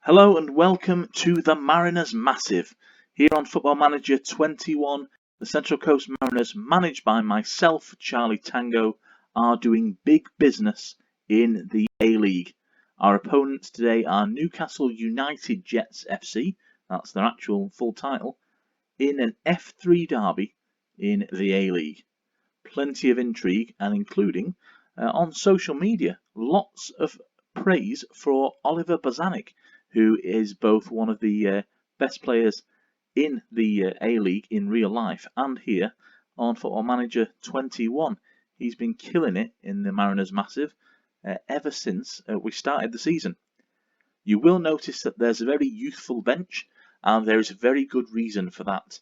Hello and welcome to the Mariners Massive. Here on Football Manager 21, the Central Coast Mariners, managed by myself, Charlie Tango, are doing big business in the A-League. Our opponents today are Newcastle United Jets FC, that's their actual full title, in an F3 derby in the A-League. Plenty of intrigue and including, on social media, lots of praise for Oliver Bozanic, who is both one of the best players in the A-League in real life and here on Football Manager 21. He's been killing it in the Mariners Massive ever since we started the season. You will notice that there's a very youthful bench, and there is a very good reason for that,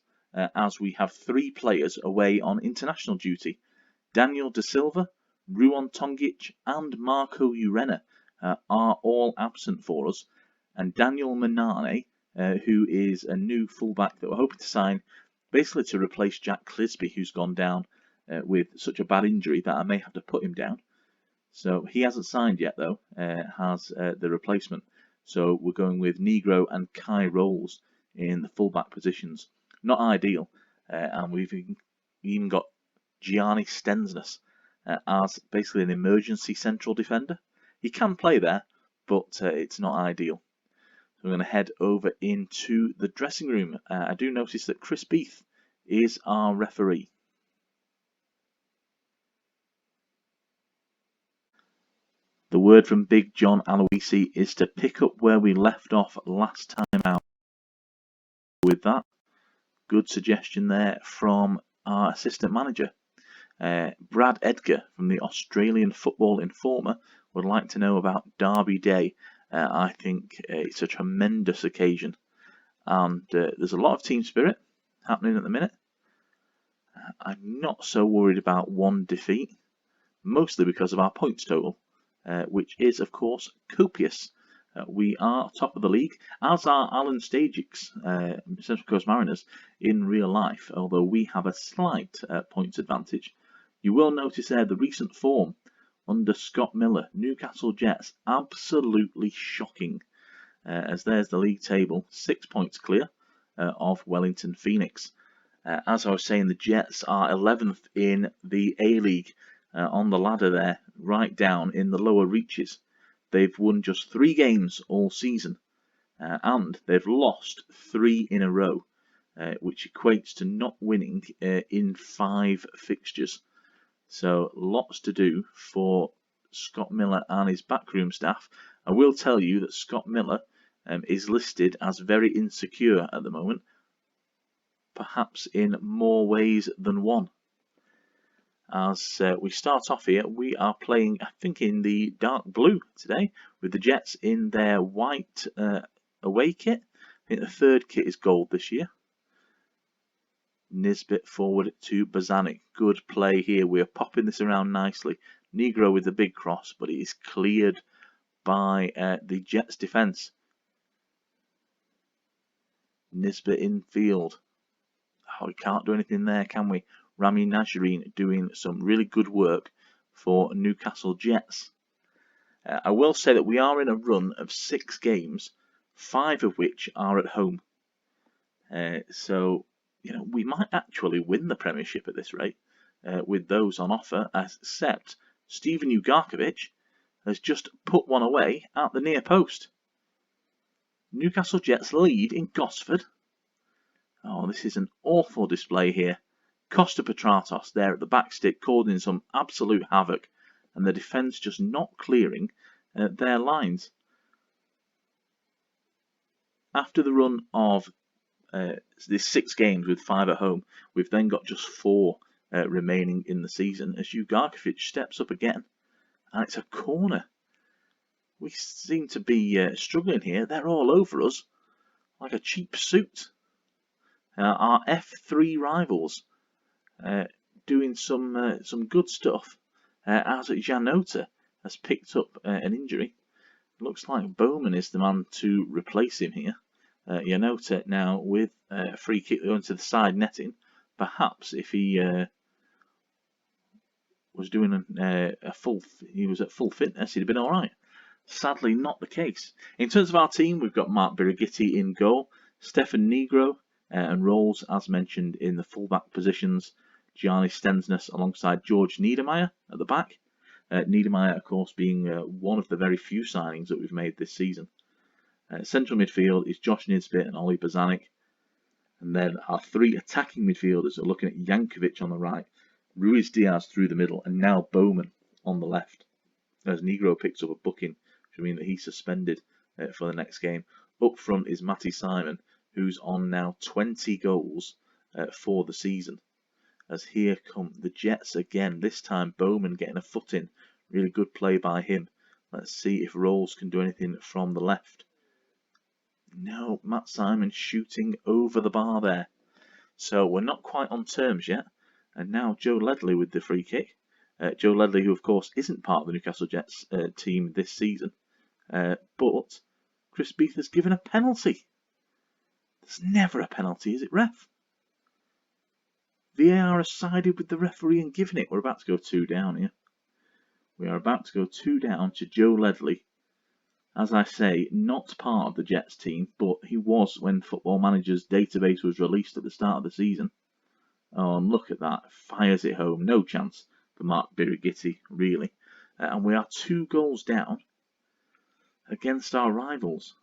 as we have three players away on international duty. Daniel Da Silva, Ruan Tongic and Marco Urena are all absent for us. And Daniel Manane, who is a new fullback that we're hoping to sign, basically to replace Jack Clisby, who's gone down with such a bad injury that I may have to put him down. So he hasn't signed yet, though, has the replacement. So we're going with Negro and Kai Rolls in the fullback positions. Not ideal, and we've even got Gianni Stensness as basically an emergency central defender. He can play there, but it's not ideal. We're going to head over into the dressing room. I do notice that Chris Beath is our referee. The word from Big John Aloisi is to pick up where we left off last time out. With that, good suggestion there from our assistant manager. Brad Edgar from the Australian Football Informer would like to know about Derby Day. I think it's a tremendous occasion, and there's a lot of team spirit happening at the minute. I'm not so worried about one defeat, mostly because of our points total, which is, of course, copious. We are top of the league, as are Alan Stagic's Central Coast Mariners in real life, although we have a slight points advantage. You will notice there the recent form under Scott Miller, Newcastle Jets, absolutely shocking. As there's the league table, 6 points clear of Wellington Phoenix. As I was saying, the Jets are 11th in the A-League on the ladder there, right down in the lower reaches. They've won just 3 games all season, and they've lost 3 in a row, which equates to not winning in 5 fixtures. So lots to do for Scott Miller and his backroom staff. I will tell you that Scott Miller is listed as very insecure at the moment, perhaps in more ways than one. As we start off here, we are playing, I think, in the dark blue today, with the Jets in their white away kit. I think the third kit is gold this year. Nisbet forward to Bozanic. Good play here. We're popping this around nicely. Negro with the big cross, but it is cleared by the Jets defence. Nisbet infield. Oh, we can't do anything there, can we? Rami Najreen doing some really good work for Newcastle Jets. I will say that we are in a run of 6 games, 5 of which are at home. So, we might actually win the Premiership at this rate with those on offer, except Steven Ugarkovic has just put one away at the near post. Newcastle Jets lead in Gosford. Oh, this is an awful display here. Costa Petratos there at the back stick causing some absolute havoc, and the defence just not clearing their lines. After the run of these 6 games with 5 at home, we've then got just 4 remaining in the season as Ugarkovic steps up again, and it's a corner. We seem to be struggling here. They're all over us like a cheap suit. Our F3 rivals doing some good stuff. As Janota has picked up an injury. Looks like Bowman is the man to replace him here. Janota now with a free kick going to the side netting. Perhaps if he was doing he was at full fitness, he'd have been all right. Sadly, not the case. In terms of our team, we've got Mark Birighitti in goal, Stefan Negro and Rolls, as mentioned, in the fullback positions, Gianni Stensness alongside George Niedermeyer at the back. Niedermeyer, of course, being one of the very few signings that we've made this season. Central midfield is Josh Nisbet and Ollie Bozanic. And then our three attacking midfielders are looking at Jankovic on the right, Ruiz Diaz through the middle, and now Bowman on the left. As Negro picks up a booking, which will mean that he's suspended for the next game. Up front is Matty Simon, who's on now 20 goals for the season. As here come the Jets again, this time Bowman getting a foot in. Really good play by him. Let's see if Rolls can do anything from the left. No, Matt Simon shooting over the bar there. So we're not quite on terms yet. And now Joe Ledley with the free kick. Joe Ledley, who of course isn't part of the Newcastle Jets team this season. But Chris Beath has given a penalty. There's never a penalty, is it, ref? VAR has sided with the referee and given it. We're about to go 2 down here. We are about to go 2 down to Joe Ledley. As I say, not part of the Jets team, but he was when Football Manager's database was released at the start of the season. Oh, and look at that. Fires it home. No chance for Mark Birighitti, really. And we are 2 goals down against our rivals.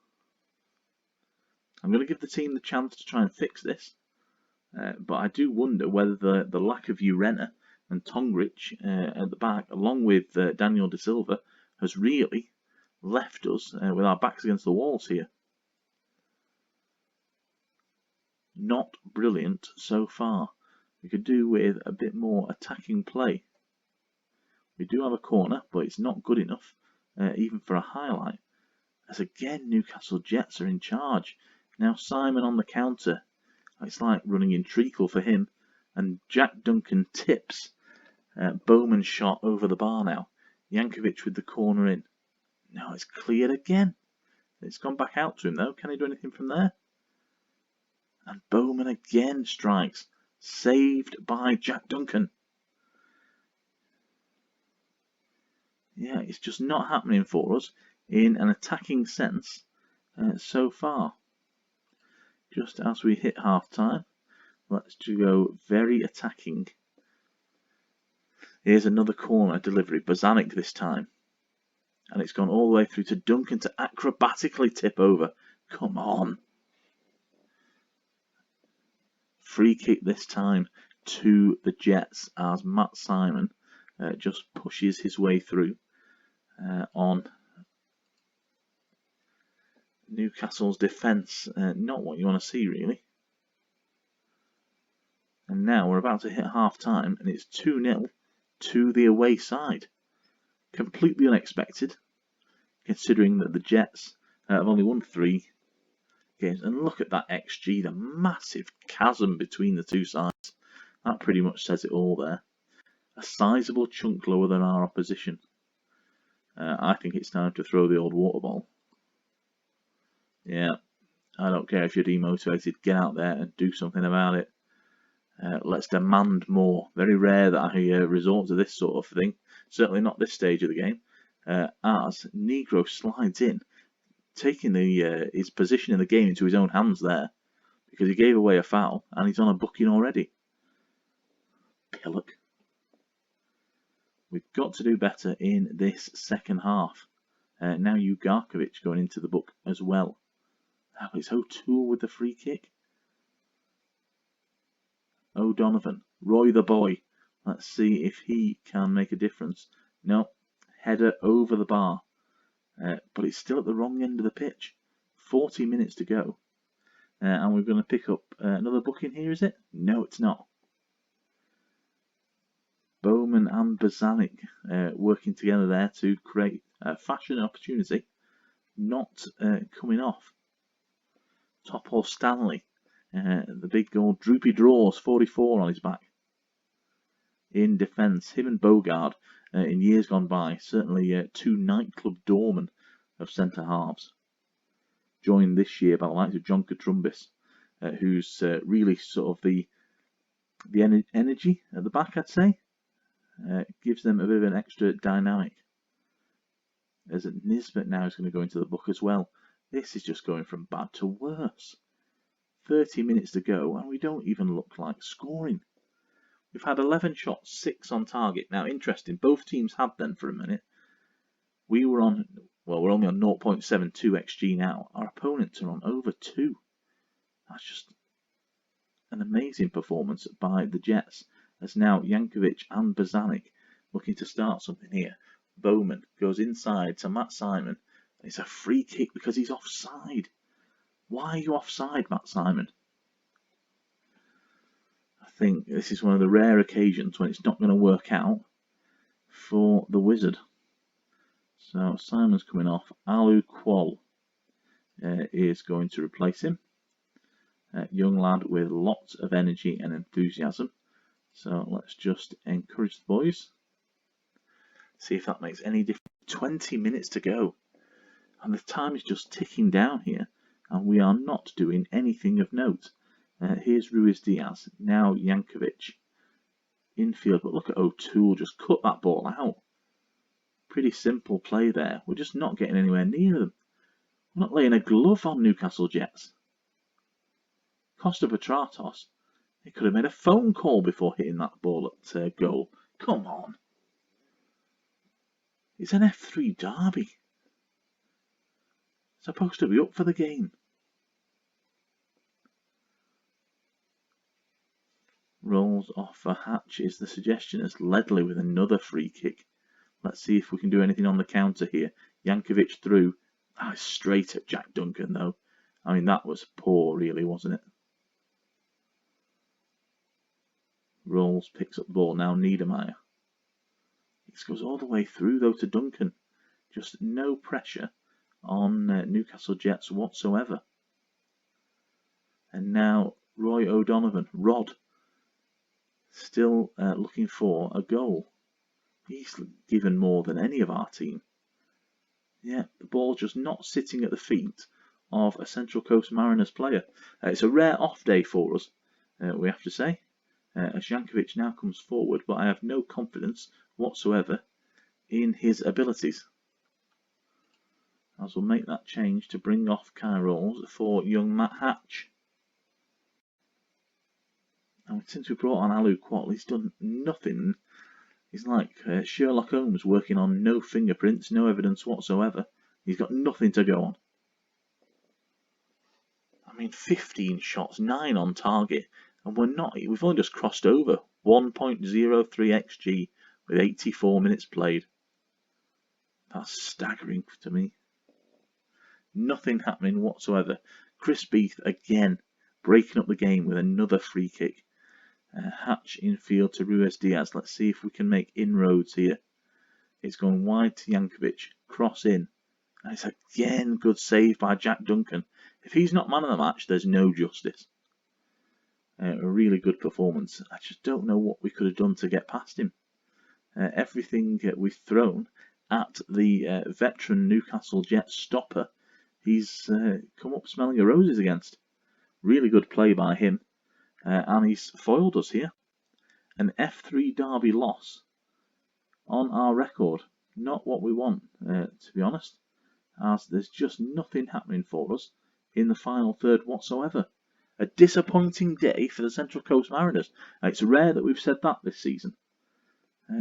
I'm going to give the team the chance to try and fix this. But I do wonder whether the lack of Urena and Tongrich at the back, along with Daniel De Silva, has really left us with our backs against the walls here. Not brilliant so far. We could do with a bit more attacking play. We do have a corner, but it's not good enough, even for a highlight. As again, Newcastle Jets are in charge. Now Simon on the counter. It's like running in treacle for him. And Jack Duncan tips. Bowman shot over the bar now. Jankovic with the corner in. Now it's cleared again. It's gone back out to him though. Can he do anything from there? And Bowman again strikes. Saved by Jack Duncan. Yeah, it's just not happening for us in an attacking sense so far. Just as we hit half time, let's go very attacking. Here's another corner delivery, Bozanic this time. And it's gone all the way through to Duncan to acrobatically tip over. Come on. Free kick this time to the Jets as Matt Simon just pushes his way through on Newcastle's defence. Not what you want to see, really. And now we're about to hit half time, and it's 2-0 to the away side. Completely unexpected, considering that the Jets have only won 3 games. And look at that XG, the massive chasm between the two sides. That pretty much says it all there. A sizable chunk lower than our opposition. I think it's time to throw the old water ball. Yeah, I don't care if you're demotivated. Get out there and do something about it. Let's demand more. Very rare that I resort to this sort of thing. Certainly not this stage of the game. As Negro slides in, taking his position in the game into his own hands there, because he gave away a foul and he's on a booking already. Pillock. We've got to do better in this second half. Now Ugarkovic going into the book as well. Oh, it's O'Toole with the free kick. O'Donovan, Roy the boy. Let's see if he can make a difference. No, header over the bar. But it's still at the wrong end of the pitch. 40 minutes to go. And we're going to pick up another booking here, is it? No, it's not. Bowman and Bozanic working together there to create a fashion opportunity. Not coming off. Topor Stanley, the big goal. Droopy Draws, 44 on his back. In defence, him and Bogard in years gone by, certainly 2 nightclub doormen of centre halves. Joined this year by the likes of John Katrumbis, who's really sort of the energy at the back, I'd say. Gives them a bit of an extra dynamic. as Nisbet now is going to go into the book as well. This is just going from bad to worse. 30 minutes to go and we don't even look like scoring. We've had 11 shots, 6 on target. Now, interesting, both teams had them for a minute. We were on, well, we're only on 0.72 XG now. Our opponents are on over 2. That's just an amazing performance by the Jets, as now Jankovic and Bozanic looking to start something here. Bowman goes inside to Matt Simon. It's a free kick because he's offside. Why are you offside, Matt Simon? I think this is one of the rare occasions when it's not going to work out for the Wizard. So Simon's coming off. Alu Qual is going to replace him. Young lad with lots of energy and enthusiasm. So let's just encourage the boys. See if that makes any difference. 20 minutes to go. And the time is just ticking down here. And we are not doing anything of note. Here's Ruiz Diaz. Now Jankovic. Infield. But look at O'Toole. Just cut that ball out. Pretty simple play there. We're just not getting anywhere near them. We're not laying a glove on Newcastle Jets. Costa Petratos. He could have made a phone call before hitting that ball at goal. Come on. It's an F3 derby. Supposed to be up for the game. Rolls off for Hatch is the suggestion as Ledley with another free kick. Let's see if we can do anything on the counter here. Jankovic through. Straight at Jack Duncan though. I mean, that was poor really, wasn't it? Rolls picks up the ball. Now Niedermeyer. This goes all the way through though to Duncan. Just no pressure on Newcastle Jets whatsoever. And now Roy O'Donovan. Rod. Still looking for a goal. He's given more than any of our team. Yeah, the ball just not sitting at the feet of a Central Coast Mariners player. It's a rare off day for us, we have to say, as Jankovic now comes forward, but I have no confidence whatsoever in his abilities. As we'll make that change to bring off Kai Rolls for young Matt Hatch. And since we brought on Alu Qual, he's done nothing. He's like Sherlock Holmes working on no fingerprints, no evidence whatsoever. He's got nothing to go on. I mean, 15 shots, 9 on target, and we've only just crossed over 1.03 XG with 84 minutes played. That's staggering to me. Nothing happening whatsoever. Chris Beath again breaking up the game with another free kick. Hatch infield to Ruiz Diaz. Let's see if we can make inroads here. It's going wide to Jankovic. Cross in. And it's again good save by Jack Duncan. If he's not man of the match, there's no justice. A really good performance. I just don't know what we could have done to get past him. Everything we've thrown at the veteran Newcastle Jets stopper, he's come up smelling of roses against. Really good play by him. And he's foiled us here. An F3 derby loss on our record. Not what we want, to be honest, as there's just nothing happening for us in the final third whatsoever. A disappointing day for the Central Coast Mariners. It's rare that we've said that this season.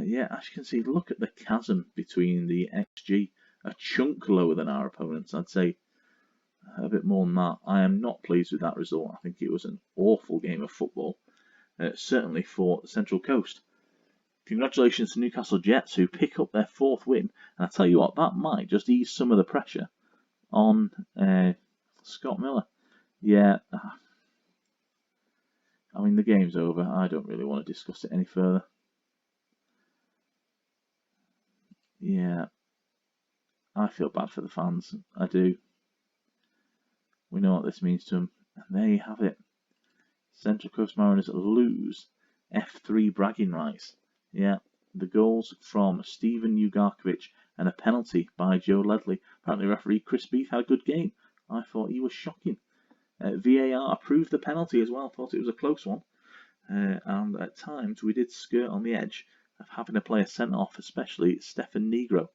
Yeah, as you can see, look at the chasm between the XG. A chunk lower than our opponents, I'd say. A bit more than that. I am not pleased with that result. I think it was an awful game of football, certainly for the Central Coast. Congratulations to Newcastle Jets, who pick up their 4th win. And I tell you what, that might just ease some of the pressure on Scott Miller. Yeah, I mean, the game's over. I don't really want to discuss it any further. Yeah, I feel bad for the fans. I do. We know what this means to them. And there you have it. Central Coast Mariners lose F3 bragging rights. Yeah, the goals from Stephen Ugarkovic and a penalty by Joe Ledley. Apparently referee Chris Beath had a good game. I thought he was shocking. VAR approved the penalty as well. Thought it was a close one. And at times we did skirt on the edge of having a player sent off, especially Stefan Negro.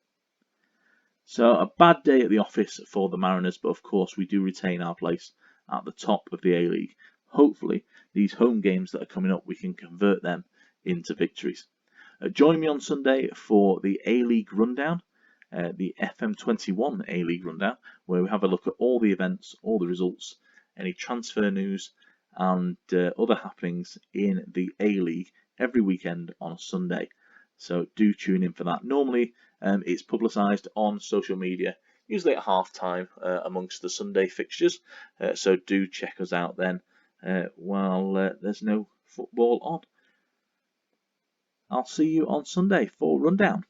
So a bad day at the office for the Mariners, but of course we do retain our place at the top of the A-League. Hopefully these home games that are coming up, we can convert them into victories. Join me on Sunday for the A-League Rundown, the FM21 A-League Rundown, where we have a look at all the events, all the results, any transfer news and other happenings in the A-League every weekend on a Sunday. So do tune in for that. Normally it's publicised on social media, usually at half-time amongst the Sunday fixtures. So do check us out then while there's no football on. I'll see you on Sunday for Rundown.